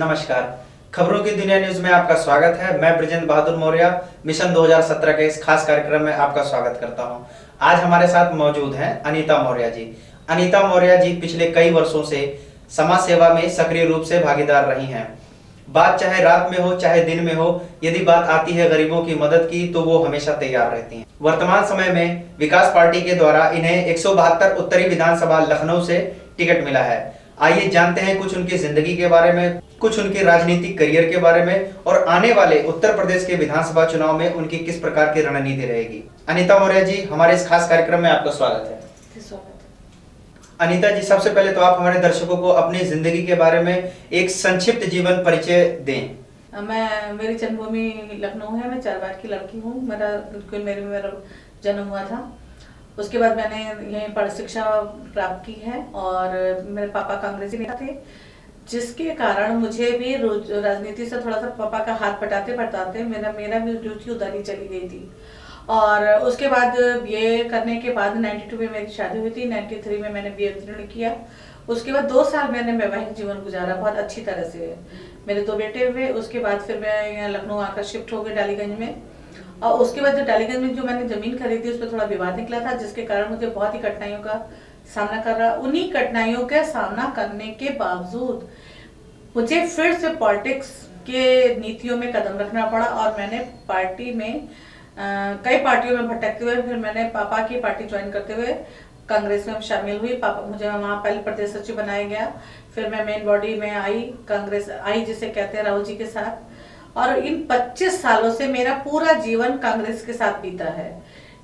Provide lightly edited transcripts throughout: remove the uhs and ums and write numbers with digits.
नमस्कार। खबरों की दुनिया न्यूज में आपका स्वागत है। मैं ब्रजेंद्र बहादुर मौर्य मिशन 2017 के इस खास कार्यक्रम में आपका स्वागत करता हूं। आज हमारे साथ मौजूद हैं अनीता मौर्य जी। अनीता मौर्य जी पिछले कई वर्षों से समाज सेवा में सक्रिय रूप से भागीदार रही हैं। बात चाहे रात में हो चाहे दिन में हो, यदि बात आती है गरीबों की मदद की तो वो हमेशा तैयार रहती हैं। वर्तमान समय में विकास पार्टी के द्वारा इन्हें 172 उत्तरी विधानसभा लखनऊ से टिकट मिला है। आइए जानते हैं कुछ उनकी जिंदगी के बारे में, कुछ उनके राजनीतिक करियर के बारे में और आने वाले उत्तर प्रदेश के विधानसभा चुनाव में उनकी किस प्रकार की रणनीति रहेगी। अनीता मौर्य जी, हमारे इस खास कार्यक्रम में आपका स्वागत है। अनीता जी, सबसे पहले तो आप हमारे दर्शकों को अपनी जिंदगी के बारे में एक संक्षिप्त जीवन परिचय दें। मेरी जन्मभूमि लखनऊ है। मैं 4 बार की लड़की हूँ। मेरा जन्म हुआ था, उसके बाद मैंने यहीं पर शिक्षा प्राप्त की है और मेरे पापा कांग्रेसी नेता थे, जिसके कारण मुझे भी राजनीति से थोड़ा सा पापा का हाथ बटाते मेरा भी रुचि उधर ही चली गई थी। और उसके बाद बीए करने के बाद 92 में मेरी शादी हुई थी। 93 में मैंने बीए उत्तीर्ण किया। उसके बाद 2 साल मैंने वैवाहिक जीवन गुजारा बहुत अच्छी तरह से। मेरे 2 बेटे हुए। उसके बाद फिर मैं यहाँ लखनऊ आकर शिफ्ट हो गई डालीगंज में। और उसके बाद जो डालीगंज में जो मैंने जमीन खरीदी उस पर थोड़ा विवाद निकला था, जिसके कारण मुझे बहुत ही कठिनाइयों का सामना कर रहा। उन्हीं कठिनाइयों का सामना करने के बावजूद मुझे फिर से पॉलिटिक्स के नीतियों में कदम रखना पड़ा और मैंने पार्टी में कई पार्टियों में भटकते हुए फिर मैंने पापा की पार्टी ज्वाइन करते हुए कांग्रेस में शामिल हुई। पापा मुझे वहाँ पहले प्रदेश सचिव बनाया गया, फिर मैं मेन बॉडी में आई, कांग्रेस आई जिसे कहते हैं राहुल जी के साथ। और इन 25 सालों से मेरा पूरा जीवन कांग्रेस के साथ बीता है।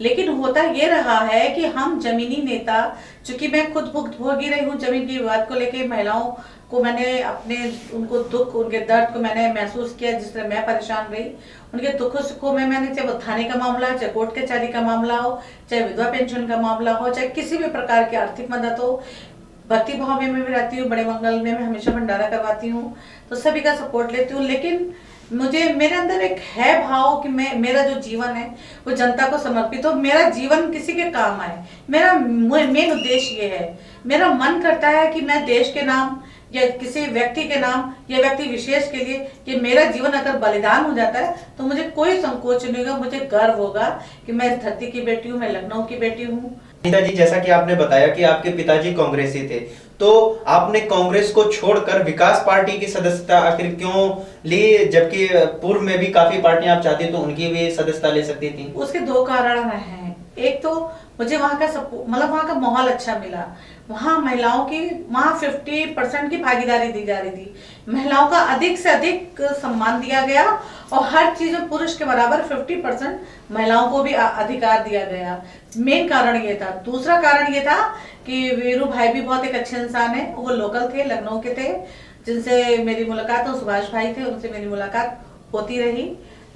लेकिन होता ये रहा है कि हम जमीनी नेता, चूंकि मैं खुद भुगतभोगी रही हूँ जमीन की विवाद को लेके, महिलाओं को मैंने उनको दुख, उनके दर्द को मैंने महसूस किया, जिस तरह मैं परेशान रही। उनके दुखों सुखों में मैंने, चाहे वो थाने का मामला, चाहे कोर्ट कचहरी का मामला हो, चाहे विधवा पेंशन का मामला हो, चाहे किसी भी प्रकार की आर्थिक मदद हो, भक्ति भाव में भी रहती हूँ, बड़े मंगल में मैं हमेशा भंडारा करवाती हूँ, तो सभी का सपोर्ट लेती हूँ। लेकिन मेरे अंदर एक है भाव कि मेरा जो जीवन है वो जनता को समर्पित हो, मेरा जीवन किसी के काम आए। मेरा मेन उद्देश्य ये है। मेरा मन करता है कि मैं देश के नाम या किसी व्यक्ति के नाम या व्यक्ति विशेष के लिए कि मेरा जीवन अगर बलिदान हो जाता है तो मुझे कोई संकोच नहीं होगा, मुझे गर्व होगा कि मैं इस धरती की बेटी हूँ, मैं लखनऊ की बेटी हूँ। अनीता जी, जैसा कि आपने बताया कि आपके पिताजी कांग्रेसी थे, तो आपने कांग्रेस को छोड़कर विकास पार्टी की सदस्यता आखिर क्यों ली, जबकि पूर्व में भी काफी पार्टियां आप चाहती तो उनकी भी सदस्यता ले सकती थी? उसके 2 कारण हैं। एक तो मुझे वहाँ का वहाँ का माहौल अच्छा मिला। वहाँ महिलाओं की 50% की भागीदारी दी जा रही थी। महिलाओं का अधिक से अधिक सम्मान दिया गया और हर चीज में पुरुष के बराबर 50% महिलाओं को भी अधिकार दिया गया। मेन कारण ये था। दूसरा कारण ये था कि वीरू भाई भी बहुत एक अच्छे इंसान है। वो लोकल थे, लखनऊ के थे, जिनसे मेरी मुलाकात, सुभाष भाई थे, उनसे मेरी मुलाकात होती रही,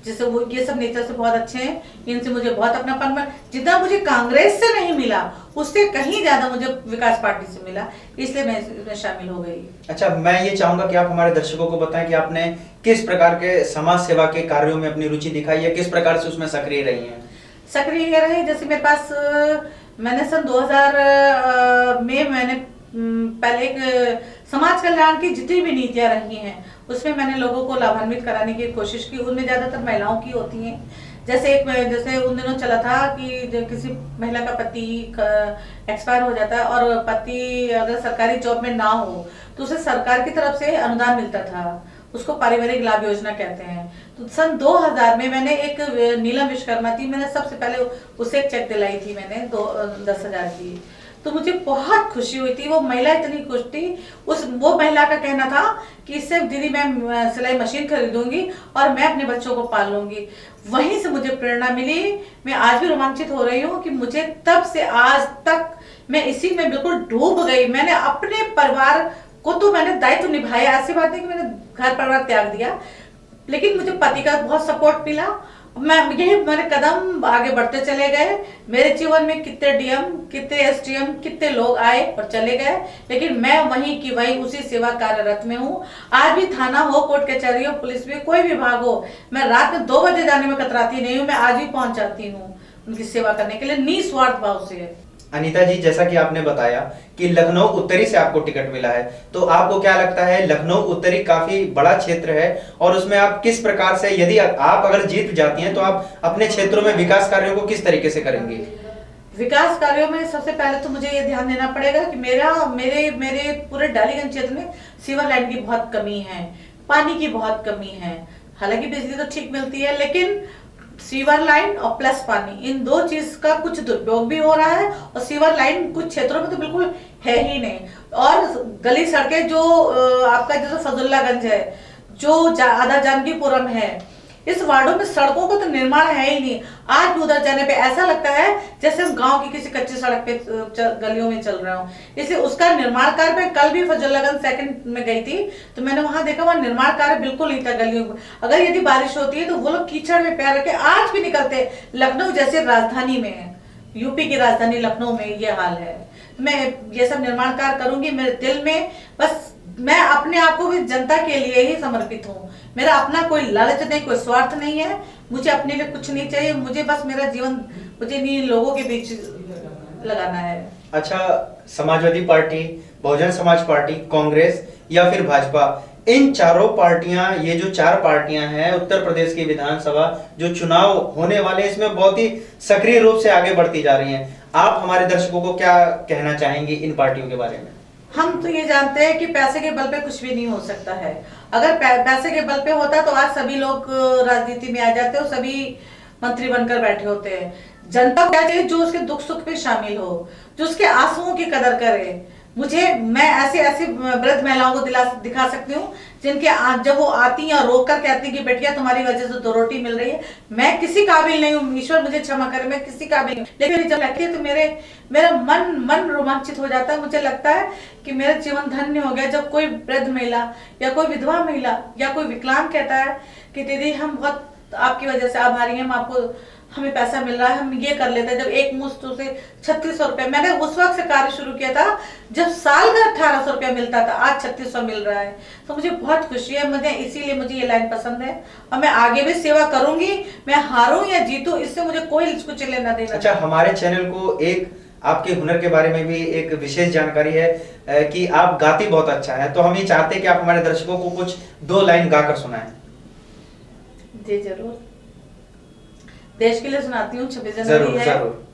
जिससे वो ये सब नेचर से बहुत अच्छे हैं। इनसे मुझे बहुत अपनापन मिला। जितना मुझे कांग्रेस से नहीं मिला उससे कहीं ज्यादा मुझे विकास पार्टी से मिला, इसलिए मैं इसमें शामिल हो गई। अच्छा, मैं ये चाहूंगा कि आप हमारे दर्शकों को बताएं कि आपने किस प्रकार के समाज सेवा के कार्यों में अपनी रुचि दिखाई है, किस प्रकार से उसमें सक्रिय रही हैं? सक्रिय रही, जैसे मेरे पास मैंने सन 2000 में मैंने पहले एक समाज कल्याण की जितनी भी नीतियां रही हैं उसमें मैंने लोगों को लाभान्वित कराने की कोशिश की। उनमें ज्यादातर महिलाओं की होती हैं। जैसे उन दिनों चला था कि जब किसी महिला का पति एक्सपायर हो जाता है और पति अगर सरकारी जॉब में ना हो तो उसे सरकार की तरफ से अनुदान मिलता था, उसको पारिवारिक लाभ योजना कहते हैं। तो सन 2000 में मैंने एक नीलम विश्वकर्मा थी, मैंने सबसे पहले उसे एक चेक दिलाई थी मैंने 10,000 की। तो मुझे बहुत खुशी हुई थी। वो महिला इतनी खुश थी। वो महिला का कहना था कि इससे दीदी मैं सिलाई मशीन खरीदूंगी और मैं अपने बच्चों को पाल लूंगी। वहीं से मुझे प्रेरणा मिली। मैं आज भी रोमांचित हो रही हूँ कि मुझे तब से आज तक मैं इसी में बिल्कुल डूब गई। मैंने अपने परिवार को तो मैंने दायित्व निभाया, ऐसी बात नहीं कि मैंने घर परिवार त्याग दिया, लेकिन मुझे पति का बहुत सपोर्ट मिला। मेरे कदम आगे बढ़ते चले गए। मेरे जीवन में कितने डीएम, कितने एसडीएम, कितने लोग आए और चले गए, लेकिन मैं वहीं की वहीं उसी सेवा कार्यरत में हूँ। आज भी थाना हो, कोर्ट कचहरी हो, पुलिस में कोई विभाग हो, मैं रात में 2 बजे जाने में कतराती नहीं हूँ। मैं आज भी पहुंच जाती हूँ उनकी सेवा करने के लिए निस्वार्थ भाव से। अनीता जी, जैसा कि आपने बताया कि लखनऊ उत्तरी से आपको टिकट मिला है, तो आपको क्या लगता है लखनऊ उत्तरी काफी बड़ा क्षेत्र है और उसमें आप किस प्रकार से, यदि आप अगर जीत जाती हैं तो आप अपने क्षेत्रों में विकास कार्यों को किस तरीके से करेंगे? विकास कार्यों में सबसे पहले तो मुझे ये ध्यान देना पड़ेगा कि मेरे पूरे डालीगंज क्षेत्र में सीवर लाइन की बहुत कमी है, पानी की बहुत कमी है। हालांकि बिजली तो ठीक मिलती है, लेकिन सीवर लाइन और प्लस पानी, इन दो चीज का कुछ दुरुपयोग भी हो रहा है और सीवर लाइन कुछ क्षेत्रों में तो बिल्कुल है ही नहीं। और गली सड़कें जो आपका जैसे फजुल्लागंज है, जो आधा जानकीपुरम है, इस वार्डों में सड़कों का तो निर्माण है ही नहीं। आज भी उधर जाने पे ऐसा लगता है जैसे हम गांव की किसी कच्ची सड़क पे गलियों में चल रहा हूँ। इसलिए उसका निर्माण कार्य, मैं कल भी फजुल्लागंज सेकंड में गई थी तो मैंने वहां देखा, वहां निर्माण कार्य बिल्कुल नहीं था गलियों में। अगर यदि बारिश होती है तो वो लोग कीचड़ में पैर रखे आज भी निकलते। लखनऊ जैसे राजधानी में, यूपी की राजधानी लखनऊ में ये हाल है। मैं ये सब निर्माण कार्य करूंगी, मेरे दिल में बस, मैं अपने आप को भी जनता के लिए ही समर्पित हूँ। मेरा अपना कोई लालच नहीं, कोई स्वार्थ नहीं है, मुझे अपने लिए कुछ नहीं चाहिए। मुझे बस मेरा जीवन मुझे इन लोगों के बीच लगाना है। अच्छा, समाजवादी पार्टी, बहुजन समाज पार्टी, कांग्रेस या फिर भाजपा, इन चारों पार्टियां, ये जो चार पार्टियां हैं उत्तर प्रदेश की विधानसभा जो चुनाव होने वाले, इसमें बहुत ही सक्रिय रूप से आगे बढ़ती जा रही हैं। आप हमारे दर्शकों को क्या कहना चाहेंगी इन पार्टियों के बारे में? हम तो ये जानते हैं कि पैसे के बल पे कुछ भी नहीं हो सकता है। अगर पैसे के बल पे होता तो आज सभी लोग राजनीति में आ जाते और सभी मंत्री बनकर बैठे होते हैं। जनता को क्या चाहिए? जो उसके दुख सुख में शामिल हो, जो उसके आंसुओं की कदर करे। मैं ऐसी वृद्ध महिलाओं को दिखा सकती हूँ जिनके जब वो आती हैं और रोक कर कहती हैं कि बेटिया तुम्हारी वजह से 2 रोटी मिल रही है। मैं किसी काबिल नहीं हूँ, ईश्वर मुझे क्षमा करे, मैं किसी काबिल नहीं हूँ, लेकिन जब लगती है तो मेरा मन रोमांचित हो जाता है। मुझे लगता है कि मेरा जीवन धन्य हो गया जब कोई वृद्ध महिला या कोई विधवा महिला या कोई विकलांग कहता है कि दीदी हम बहुत आपकी वजह से आभारी हैं, हमें पैसा मिल रहा है, हम ये कर लेते हैं। जब एक मुश्त से 3600 रुपया, मैंने उस वक्त से कार्य शुरू किया था जब साल का 1800 रुपया मिलता था, आज 3600 मिल रहा है, तो मुझे बहुत खुशी है। इसीलिए मुझे ये लाइन पसंद है और मैं आगे भी सेवा करूंगी। मैं हारूं या जीतूं, इससे मुझे कोई कुछ लेना देना। अच्छा, हमारे चैनल को एक आपके हुनर के बारे में भी एक विशेष जानकारी है कि आप गाती बहुत अच्छा है, तो हम ये चाहते हैं कि आप हमारे दर्शकों को कुछ 2 लाइन गाकर सुनाएं। जी जरूर, देश के लिए सुनाती हूँ। 26 जनवरी है। जरूर।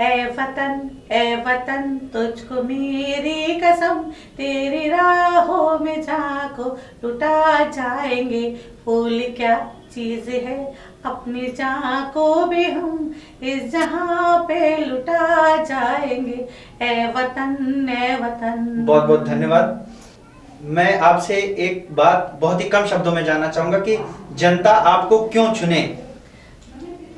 ए वतन तुझको मेरी कसम, तेरी राहों में जाको लुटा जाएंगे। फूल क्या चीज है, अपनी जहाँ को भी हम इस जहाँ पे लुटा जाएंगे। ए वतन, ए वतन। बहुत बहुत धन्यवाद। मैं आपसे एक बात बहुत ही कम शब्दों में जानना चाहूंगा कि जनता आपको क्यों चुने?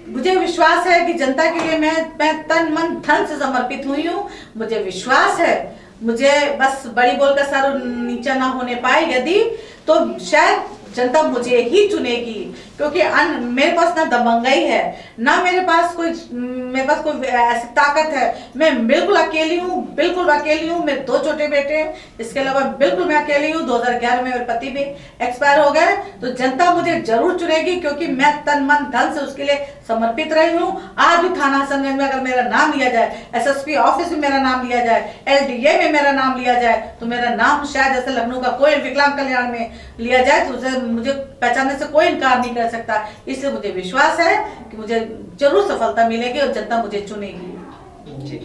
मुझे विश्वास है कि जनता के लिए मैं तन मन धन से समर्पित हुई हूँ। मुझे विश्वास है, मुझे बस बड़ी बोलकर सर नीचा ना होने पाए यदि, तो शायद जनता मुझे ही चुनेगी, क्योंकि मेरे पास ना दबंगई है, ना मेरे पास कोई ऐसी ताकत है। मैं बिल्कुल अकेली हूँ। मेरे 2 छोटे बेटे हैं, इसके अलावा बिल्कुल मैं अकेली हूँ। 2011 में मेरे पति भी एक्सपायर हो गए, तो जनता मुझे जरूर चुनेगी क्योंकि मैं तन मन धन से उसके लिए समर्पित रही हूँ। आज भी थाना संगम में अगर मेरा नाम लिया जाए, SSP ऑफिस में मेरा नाम लिया जाए, LDA में मेरा नाम लिया जाए, तो मेरा नाम शायद ऐसे लखनऊ का कोई विकलांग कल्याण में लिया जाए तो उसे मुझे पहचानने से कोई इनकार नहीं कर सकता। इसलिए मुझे विश्वास है कि मुझे जरूर सफलता मिलेगी और जनता मुझे चुनेगी। जी,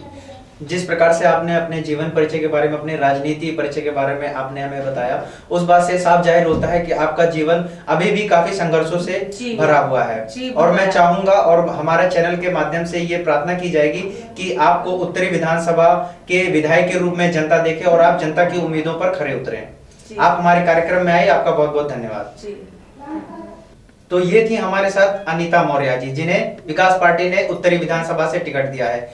जिस प्रकार से आपने अपने जीवन परिचय के बारे में, अपने राजनीति परिचय के बारे में आपने हमें बताया, उस बात से साफ जाहिर होता है कि आपका जीवन अभी भी काफी संघर्षों से भरा हुआ है। और मैं चाहूंगा और हमारे चैनल के माध्यम से ये प्रार्थना की जाएगी कि आपको उत्तरी विधानसभा के विधायक के रूप में जनता देखे और आप जनता की उम्मीदों पर खरे उतरें। आप हमारे कार्यक्रम में आए, आपका बहुत बहुत धन्यवाद। तो ये थी हमारे साथ अनीता मौर्य जी, जिन्हें विकास पार्टी ने उत्तरी विधानसभा से टिकट दिया है।